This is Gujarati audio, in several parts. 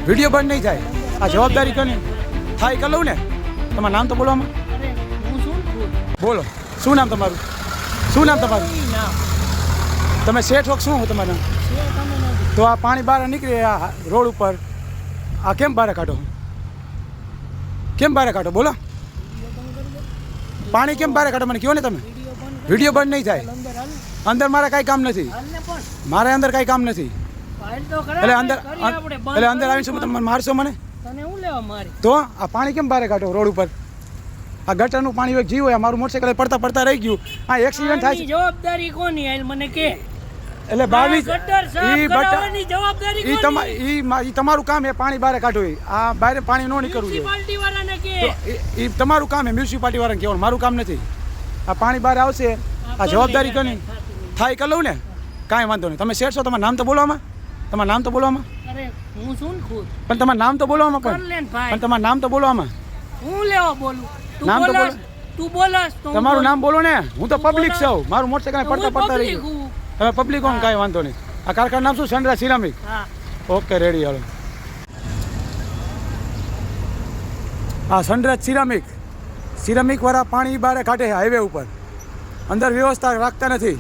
વિડીયો બંધ નહીં થાય. આ જવાબદારી કોની થાય કરી લઉં ને. તમારું નામ તો બોલો આમાં. બોલો શું નામ તમારું? શું નામ તમારું? તમે શેઠ હોક શું તમારું નામ? તો આ પાણી બહાર નીકળે આ રોડ ઉપર, આ કેમ બહાર કાઢો? કેમ બહાર કાઢો બોલો? પાણી કેમ બહાર કાઢો મને કહો ને તમે. વિડીયો બંધ નહીં થાય. અંદર મારે કાંઈ કામ નથી. મારે અંદર કાંઈ કામ નથી. એટલે અંદર આવીને શું તમે મારશો મને? તો આ પાણી કેમ બહાર કાઢો રોડ ઉપર? આ ગટરનું પાણી એક જીવ હોય. મારું મોટરસાઇકલ પડતા પડતા રહી ગયું. આ એક્સિડન્ટ થાય છે. જવાબદારી કોની આલ મને કે? એટલે 22 જવાબદારી તમારું કામ એ પાણી બહાર કાઢો. આ બહાર પાણી ન નીકળવું મ્યુનિસિપાલિટી વાળાને કે એ તમારું કામ એ મ્યુનિસિપાલિટી વાળાને કહેવાનું, મારું કામ નથી. આ પાણી બહાર આવશે, આ જવાબદારી કોની થાય કરી લઉં ને. કાંઈ વાંધો નહીં. તમે શેઠ છો, તમારું નામ તો બોલો આમાં. તમારું નામ તો બોલો આમાં. અરે હું શું ખુદ પણ તમારું નામ તો બોલો આમાં. પણ તમારું નામ તો બોલો આમાં. હું લેવા બોલું? નામ તો બોલો. તું બોલસ તો તમારું નામ બોલો ને. હું તો પબ્લિક છું. મારું મોટરસાઇકલ પડતા પડતા રહી ગયું. તમે પબ્લિક કોણ? કાંઈ વાંધો નહીં. આ કારખાનું નામ શું? Sunrise Ceramic. Okay ready. Hello. આ સનરાઈઝ સિરામિક વાળા પાણી બહાર કાઢે છે હાઈવે ઉપર. અંદર વ્યવસ્થા રાખતા નથી.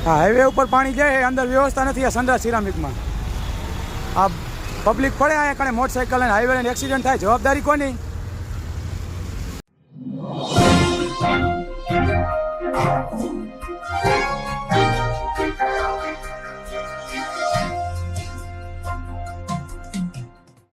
હા, હાઈવે ઉપર પાણી જાય, અંદર વ્યવસ્થા નથી. આ સનરાઈઝ સિરામિકમાં આ પબ્લિક પડે અહીંયા કણે મોટરસાઇકલ અને હાઈવે એક્સિડન્ટ થાય. જવાબદારી કોની?